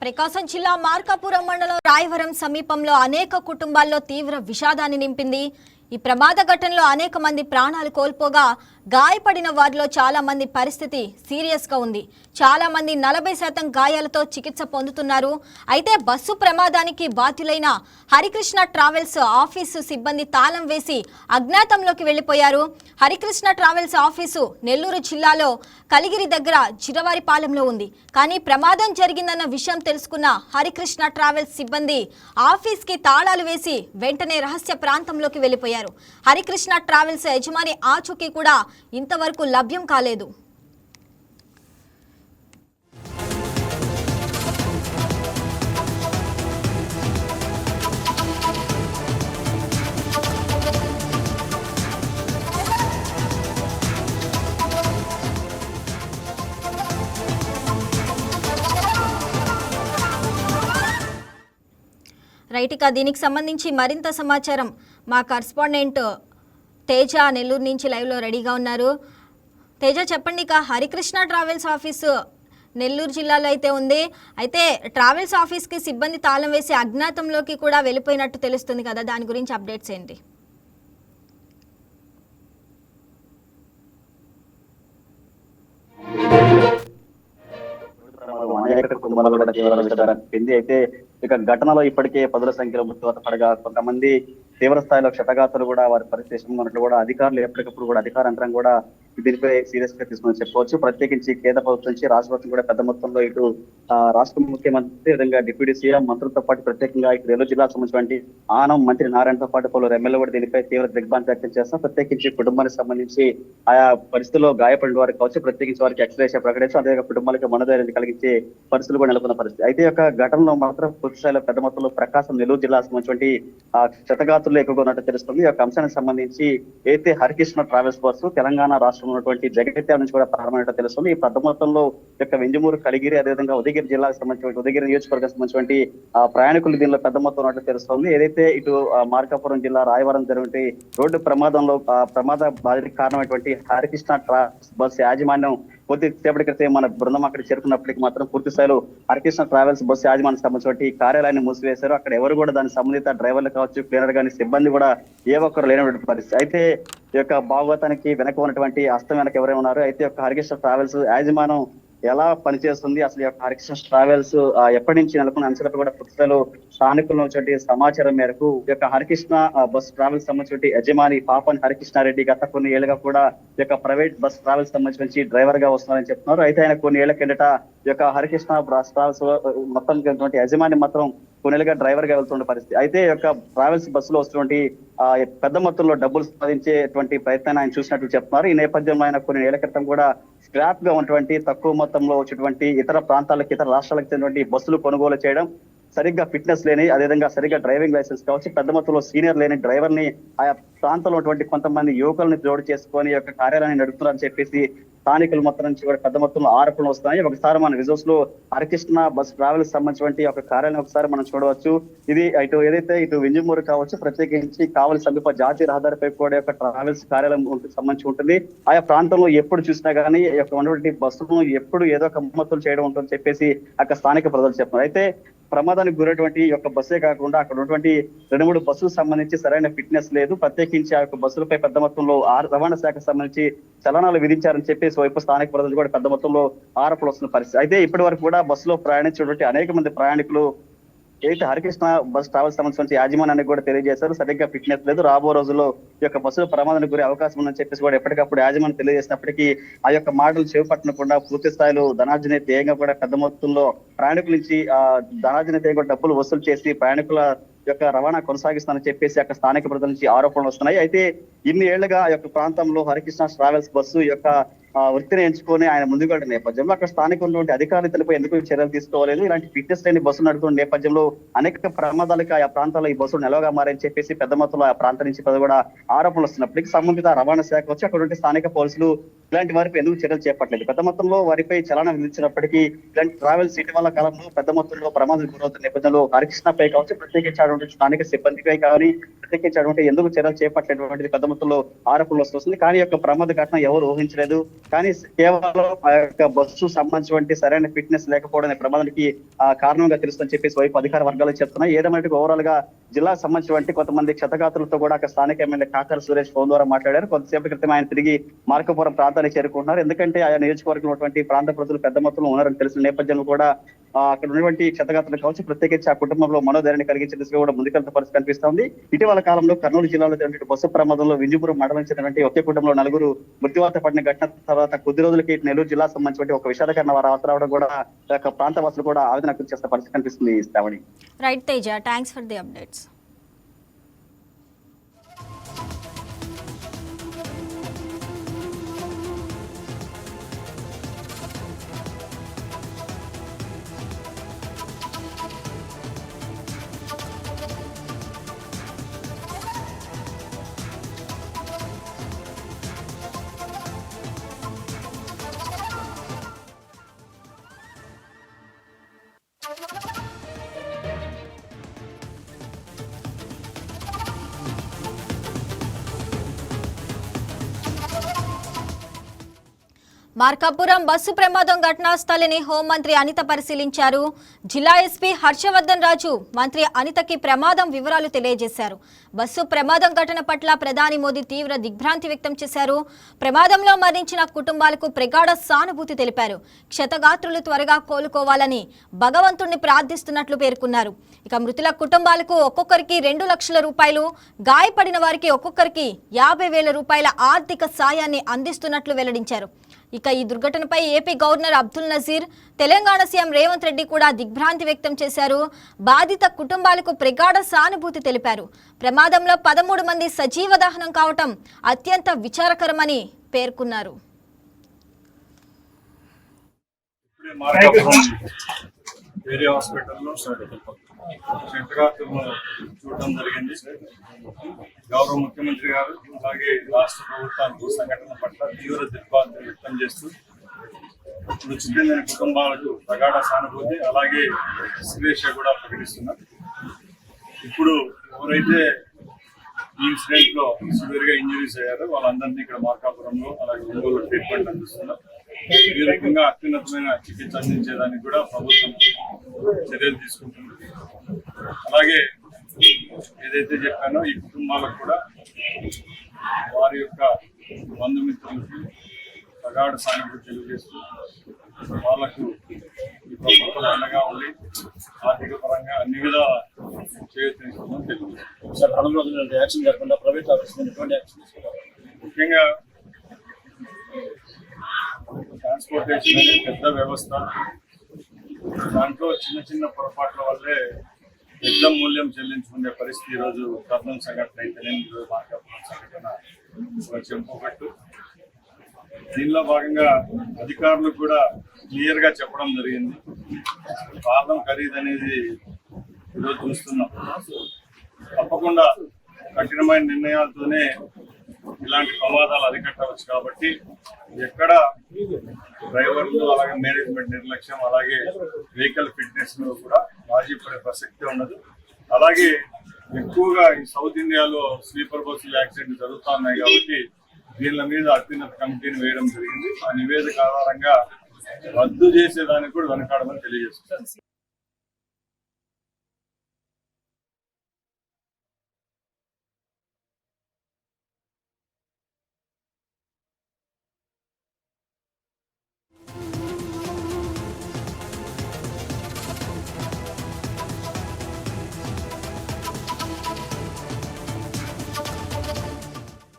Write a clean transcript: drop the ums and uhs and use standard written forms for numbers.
ప్రకాశం జిల్లా మార్కాపురం మండలం రాయవరం సమీపంలో అనేక కుటుంబాల్లో తీవ్ర విషాదాన్ని నింపింది. ఈ ప్రమాద ఘటనలో అనేక మంది ప్రాణాలు కోల్పోగా గాయపడిన వారిలో చాలా మంది పరిస్థితి సీరియస్ గా ఉంది. చాలా మంది 40% గాయాలతో చికిత్స పొందుతున్నారు. అయితే బస్సు ప్రమాదానికి బాధ్యులైన హరికృష్ణ ట్రావెల్స్ ఆఫీసు సిబ్బంది తాళం వేసి అజ్ఞాతంలోకి వెళ్లిపోయారు. హరికృష్ణ ట్రావెల్స్ ఆఫీసు నెల్లూరు జిల్లాలో కలిగిరి దగ్గర చిరవారిపాలెంలో ఉంది. కానీ ప్రమాదం జరిగిందన్న విషయం తెలుసుకున్న హరికృష్ణ ట్రావెల్స్ సిబ్బంది ఆఫీస్కి తాళాలు వేసి వెంటనే రహస్య ప్రాంతంలోకి వెళ్లిపోయారు. హరికృష్ణ ట్రావెల్స్ యజమాని ఆచూకీ కూడా ఇంతవరకు లభ్యం కాలేదు. రైట్, ఇక దీనికి సంబంధించి మరింత సమాచారం మా కరెస్పాండెంట్ తేజ నెల్లూరు నుంచి లైవ్లో రెడీగా ఉన్నారు. తేజ, చెప్పండి. ఇక హరికృష్ణ ట్రావెల్స్ ఆఫీసు నెల్లూరు జిల్లాలో అయితే ఉంది. అయితే ట్రావెల్స్ ఆఫీస్కి సిబ్బంది తాళం వేసి అజ్ఞాతంలోకి కూడా వెళ్ళిపోయినట్టు తెలుస్తుంది కదా, దాని గురించి అప్డేట్స్ ఏంటి? అయితే ఇక ఘటనలో ఇప్పటికే 10ల సంఖ్యలో మృత్యువాత పడగా కొంతమంది తీవ్ర స్థాయిలో క్షతగాతులు కూడా వారి పరిస్థితి ఉన్నట్లు కూడా అధికారులు ఎప్పటికప్పుడు కూడా అధికార యంత్రం కూడా దీనిపై సీరియస్ గా తీసుకుని చెప్పవచ్చు. ప్రత్యేకించి కేంద్ర ప్రభుత్వం నుంచి రాష్ట్ర ప్రభుత్వం కూడా పెద్ద మొత్తంలో ఇటు రాష్ట్ర ముఖ్యమంత్రి విధంగా డిప్యూటీ సీఎం మంత్రులతో పాటు ప్రత్యేకంగా ఇటు నెల్లూరు జిల్లాకు సంబంధించినటువంటి ఆనం మంత్రి నారాయణతో పాటు పలువురు ఎమ్మెల్యే కూడా దీనిపై తీవ్ర దిగ్భ్రాంతి వ్యక్తం చేస్తాం. ప్రత్యేకించి కుటుంబానికి సంబంధించి ఆయా పరిస్థితుల్లో గాయపడిన వారికి కావచ్చు, ప్రత్యేకించి వారికి ఎక్స్ప్రెషన్ ప్రకటించి అదే కుటుంబాలకు మనోధైర్యం కలిగించే పరిస్థితులు కూడా నెలకొన్న పరిస్థితి. అయితే ఒక ఘటనలో మాత్రం పూర్తి స్థాయిలో పెద్ద మొత్తంలో ప్రకాశం నెల్లూరు జిల్లాకు సంబంధించినటువంటి క్షతగాతుల్లో ఎక్కువగా ఉన్నట్టు తెలుస్తుంది. ఈ యొక్క అంశానికి సంబంధించి అయితే హరికృష్ణ ట్రావెల్స్ బస్సు తెలంగాణ రాష్ట్రంలో ఉన్నటువంటి జగిత్యాల నుంచి కూడా ప్రారంభమైనట్టు తెలుస్తుంది. ఈ పెద్ద మొత్తంలో యొక్క వెంజమూరు, కలిగిరి, అదేవిధంగా ఉదయగిరి జిల్లాకు సంబంధించిన ఉదయగిరి నియోజకవర్గానికి సంబంధించినటువంటి ప్రయాణికులు దీనిలో పెద్ద మొత్తం ఉన్నట్టు తెలుస్తుంది. ఏదైతే ఇటు మార్కాపురం జిల్లా రాయవరం జరిగినటువంటి రోడ్డు ప్రమాదంలో ప్రమాద బాధితులకు కారణమైనటువంటి హరికృష్ణ ట్రావెల్స్ బస్సు యాజమాన్యం కొద్దిసేపటి క్రితం మన బృందం అక్కడ చేరుకున్నప్పటికీ మాత్రం పూర్తి స్థాయిలో హరికృష్ణ ట్రావెల్స్ బస్సు యాజమాన్యం సంబంధించి కార్యాలయాన్ని మూసివేశారు. అక్కడ ఎవరు కూడా దానికి సంబంధిత డ్రైవర్లు కావచ్చు, క్లీనర్ కానీ సిబ్బంది కూడా ఏ ఒక్కరు లేనటువంటి పరిస్థితి. అయితే ఈ యొక్క భాగవతానికి వెనక ఉన్నటువంటి హస్తం వెనక ఎవరైనా ఉన్నారు. అయితే యొక్క హరికృష్ణ ట్రావెల్స్ యాజమాన్యం ఎలా పనిచేస్తుంది, అసలు ఈ యొక్క హరికృష్ణ ట్రావెల్స్ ఎప్పటి నుంచి నెలకొన్న అంశాలపై కూడా పుస్తకాలు స్థానికుల్లో వచ్చే సమాచారం మేరకు ఈ యొక్క హరికృష్ణ బస్ ట్రావెల్స్ సంబంధించి యజమాని పాపన్ హరికృష్ణారెడ్డి గత కొన్ని ఏళ్ళుగా కూడా ఈ యొక్క ప్రైవేట్ బస్ ట్రావెల్స్ సంబంధించి డ్రైవర్ గా వస్తున్నారని చెప్తున్నారు. అయితే ఆయన కొన్ని ఏళ్ల కిందట ఈ యొక్క హరికృష్ణ బస్ ట్రావెల్స్ మొత్తం యజమాని మాత్రం కొన్నేళ్ళుగా డ్రైవర్ గా వెళ్తున్న పరిస్థితి. అయితే ఈ యొక్క ట్రావెల్స్ బస్సులో వస్తున్నటువంటి పెద్ద మొత్తంలో డబ్బులు సాధించేటువంటి ప్రయత్నాన్ని ఆయన చూసినట్టు చెప్తున్నారు. ఈ నేపథ్యంలో ఆయన కొన్ని ఏళ్ల క్రితం కూడా స్క్రాప్ గా ఉన్నటువంటి తక్కువ మొత్తంలో వచ్చేటువంటి ఇతర ప్రాంతాలకు, ఇతర రాష్ట్రాలకు చెందినటువంటి బస్సులు కొనుగోలు చేయడం, సరిగ్గా ఫిట్నెస్ లేని, అదేవిధంగా సరిగ్గా డ్రైవింగ్ లైసెన్స్ కావచ్చు, పెద్ద మొత్తంలో సీనియర్ లేని డ్రైవర్ ని ఆయా ప్రాంతంలో ఉన్నటువంటి కొంతమంది యువకుల్ని జోడు చేసుకొని యొక్క కార్యాలయాన్ని నడుపుతున్నారని చెప్పేసి స్థానికులు మొత్తం నుంచి కూడా పెద్ద మొత్తంలో ఆరోపణలు వస్తున్నాయి. ఒకసారి మన విజువల్స్ లో హరికృష్ణ బస్ ట్రావెల్స్ సంబంధించినటువంటి ఒక కార్యాలయం ఒకసారి మనం చూడవచ్చు. ఇది ఇటు వింజమూరు కావచ్చు, ప్రత్యేకించి కావలి సమీప జాతీయ రహదారిపై కూడా యొక్క ట్రావెల్స్ కార్యాలయం సంబంధించి ఉంటుంది. ఆయా ప్రాంతంలో ఎప్పుడు చూసినా గానీ యొక్క ఉన్నటువంటి బస్సులను ఎప్పుడు ఏదో ఒక మరమ్మతులు చేయడం ఉంటుందని చెప్పేసి అక్కడ స్థానిక ప్రజలు చెప్తున్నారు. అయితే ప్రమాదానికి గురైనటువంటి యొక్క బస్సే కాకుండా అక్కడ ఉన్నటువంటి 2-3 బస్సులకు సంబంధించి సరైన ఫిట్నెస్ లేదు. ప్రత్యేకించి ఆ యొక్క బస్సులపై పెద్ద మొత్తంలో రవాణా శాఖకు సంబంధించి చలనాలు విధించారని చెప్పేసి వైపు స్థానిక ప్రజలు కూడా పెద్ద మొత్తంలో ఆరోపణలు వస్తున్న పరిస్థితి. అయితే ఇప్పటి వరకు కూడా బస్సులో ప్రయాణించినటువంటి అనేక మంది ప్రయాణికులు అయితే హరికృష్ణ బస్ ట్రావెల్స్ సంబంధించి యాజమాన్యానికి కూడా తెలియజేశారు, సరిగ్గా ఫిట్నెస్ లేదు, రాబో రోజుల్లో ఈ యొక్క బస్సుల ప్రమాదానికి గురి అవకాశం ఉందని చెప్పేసి కూడా ఎప్పటికప్పుడు యాజమాన్యం తెలియజేసినప్పటికీ ఆ యొక్క మాటలు చేపట్టకుండా పూర్తి స్థాయిలో ధనార్జన ధ్యేయంగా కూడా పెద్ద మొత్తంలో ప్రయాణికుల నుంచి ధనార్జన ధ్యేయంగా డబ్బులు వసూలు చేసి ప్రయాణికుల యొక్క రవాణా కొనసాగిస్తానని చెప్పేసి అక్కడ స్థానిక ప్రజల నుంచి ఆరోపణలు వస్తున్నాయి. అయితే ఇన్ని ఏళ్లుగా ఆ యొక్క ప్రాంతంలో హరికృష్ణ ట్రావెల్స్ బస్సు యొక్క వృత్తిని ఎంచుకొని ఆయన ముందుకు వెళ్ళిన నేపథ్యంలో అక్కడ స్థానిక ఉన్నటువంటి అధికారులపై ఎందుకు చర్యలు తీసుకోలేదు, ఇలాంటి ఫిట్నెస్ లేని బస్సులు నడుపుతున్న నేపథ్యంలో అనేక ప్రమాదాలకు ఆ ప్రాంతాల్లో ఈ బస్సులు నిలవగా మారని చెప్పేసి పెద్ద మొత్తంలో ఆ ప్రాంతం నుంచి కూడా ఆరోపణలు వస్తున్నప్పటికీ సంబంధిత రవాణా శాఖ వచ్చి అక్కడ స్థానిక పోలీసులు ఇలాంటి వారిపై ఎందుకు చర్యలు చేపట్టలేదు. పెద్ద మొత్తంలో వారిపై చలనం విధించినప్పటికీ ఇలాంటి ట్రావెల్స్ ఇటీవల కాలంలో పెద్ద మొత్తంలో ప్రమాదాలు గురవుతున్న నేపథ్యంలో హరికృష్ణపై కావచ్చు, ప్రత్యేకించి స్థానిక సిబ్బందిపై కానీ ప్రత్యేకించినటువంటి ఎందుకు చర్యలు చేపట్టేటువంటిది పెద్ద మొత్తంలో ఆరోపణలు వస్తుంది. కానీ యొక్క ప్రమాద ఘటన ఎవరు ఊహించలేదు. కానీ కేవలం ఆ యొక్క బస్సు సంబంధించినటువంటి సరైన ఫిట్నెస్ లేకపోవడం ప్రమాదానికి కారణంగా తెలుస్తుందని చెప్పేసి వైపు అధికార వర్గాలు చెప్తున్నాయి. ఏదేమైనా ఓవరాల్ గా జిల్లాకు సంబంధించినటువంటి కొంతమంది క్షతగాత్రులతో కూడా అక్కడ స్థానిక ఎమ్మెల్యే కాకర సురేష్ ఫోన్ ద్వారా మాట్లాడారు. కొంతసేపటి క్రితం ఆయన తిరిగి మార్కాపురం ప్రాంతానికి చేరుకుంటున్నారు. ఎందుకంటే ఆయా నియోజకవర్గంలో ఉన్నటువంటి ప్రాంత ప్రజలు పెద్ద మొత్తంలో ఉన్నారని తెలిసిన నేపథ్యంలో కూడా అక్కడ ఉన్నటువంటి క్షతగాత్రులు కావచ్చు, ప్రత్యేకించి ఆ కుటుంబంలో మనోధైర్యాన్ని కలిగించే దిశగా కూడా ముందుకెళ్తున్న పరిస్థితి కనిపిస్తోంది. ఇటీవల కాలంలో కర్నూలు జిల్లాలో జరిగిన బస్సు ప్రమాదంలో వింజమూరు మండలం చెందినటువంటి ఒకే కుటుంబంలో 4 మృత్యువాత పడిన ఘటన తర్వాత కొద్ది రోజులకి నెల్లూరు జిల్లా సంబంధించిన ఒక విషాదకరణ వార్త రావడం కూడా ప్రాంత వాసులు కూడా ఆవేదన వ్యక్తం చేస్తున్న పరిస్థితి కనిపిస్తుంది. Shravani. Right Teja, thanks for the updates. Markapuram bus ప్రమాదం ఘటనా స్థలిని హోంమంత్రి అనిత పరిశీలించారు. జిల్లా ఎస్పీ హర్షవర్ధన్ రాజు మంత్రి అనితకి ప్రమాదం వివరాలు తెలియజేశారు. బస్సు ప్రమాదం ఘటన పట్ల ప్రధాని మోదీ తీవ్ర దిగ్భ్రాంతి వ్యక్తం చేశారు. ప్రమాదంలో మరణించిన కుటుంబాలకు ప్రగాఢ సానుభూతి తెలిపారు. క్షతగాత్రులు త్వరగా కోలుకోవాలని భగవంతుణ్ణి ప్రార్థిస్తున్నట్లు పేర్కొన్నారు. ఇక మృతుల కుటుంబాలకు ఒక్కొక్కరికి 2 లక్షల రూపాయలు, గాయపడిన వారికి ఒక్కొక్కరికి 50,000 రూపాయల ఆర్థిక సాయాన్ని అందిస్తున్నట్లు వెల్లడించారు. ఇక ఈ దుర్ఘటనపై AP governor Abdul Nazir, Telangana CM Revanth Reddy కూడా దిగ్భ్రాంతి వ్యక్తం చేశారు. బాధిత కుటుంబాలకు ప్రగాఢ సానుభూతి తెలిపారు. ప్రమాదంలో 13 మంది సజీవ దహనం కావటం అత్యంత విచారకరమని పేర్కొన్నారు. వేరే హాస్పిటల్లో క్షతగాత్రులను చూడడం జరిగింది. గౌరవ ముఖ్యమంత్రి గారు అలాగే రాష్ట్ర ప్రభుత్వానికి సంఘటన పట్ల తీవ్ర దిగ్భ్రాంతి వ్యక్తం చేస్తూ మృతి చెందిన కుటుంబాలకు ప్రగాఢ సానుభూతి అలాగే శుభేచ్ఛ కూడా ప్రకటిస్తున్నారు. ఇప్పుడు ఎవరైతే ఈ ఇన్సిడెంట్ లో సివియర్ గా ఇంజరీస్ అయ్యారో వాళ్ళందరినీ ఇక్కడ మార్కాపురంలో అలాగే ఒంగోలు ట్రీట్మెంట్ అందిస్తున్నారు. ఈ రకంగా అత్యున్నతమైన చికిత్స అందించేదానికి కూడా ప్రభుత్వం చర్యలు తీసుకుంటుంది. అలాగే ఏదైతే చెప్పానో ఈ కుటుంబాలకు కూడా వారి యొక్క బంధుమిత్రులకి ప్రగాఢ సానుభూతి తెలియజేస్తూ వాళ్లకు ఈ ప్రభుత్వం అండగా ఉండి ఆర్థిక పరంగా అన్ని విధాల చేయూతనిస్తుందని తెలియజేస్తుంది. యాక్షన్ జరగకుండా ప్రైవేట్ ఆఫీస్ ముఖ్యంగా ట్రాన్స్పోర్టేషన్ అనేది పెద్ద వ్యవస్థ. దాంట్లో చిన్న చిన్న పొరపాట్ల వల్లే పెద్ద మూల్యం చెల్లించుకునే పరిస్థితి ఈరోజు కర్నూలు సంఘటన అయితేనే ఈరోజు మార్కాపురం సంఘటన చెంపబట్టు. దీనిలో భాగంగా అధికారులకు కూడా క్లియర్ గా చెప్పడం జరిగింది. పాదం ఖరీదు అనేది ఈరోజు చూస్తున్నాం. తప్పకుండా కఠినమైన నిర్ణయాలతోనే ఇలాంటి ప్రమాదాలు అరికట్టవచ్చు. కాబట్టి ఎక్కడ డ్రైవర్లు అలాగే మేనేజ్మెంట్ నిర్లక్ష్యం అలాగే వెహికల్ ఫిట్నెస్ కూడా రాజీ పడే ప్రసక్తి ఉండదు. అలాగే ఎక్కువగా ఈ సౌత్ ఇండియాలో స్లీపర్ బస్సులు యాక్సిడెంట్ జరుగుతూ ఉన్నాయి. కాబట్టి దీనిల మీద అత్యున్నత కమిటీని వేయడం జరిగింది. ఆ నివేదిక ఆధారంగా రద్దు చేసేదానికి కూడా వెనకాడమని తెలియజేస్తున్నారు.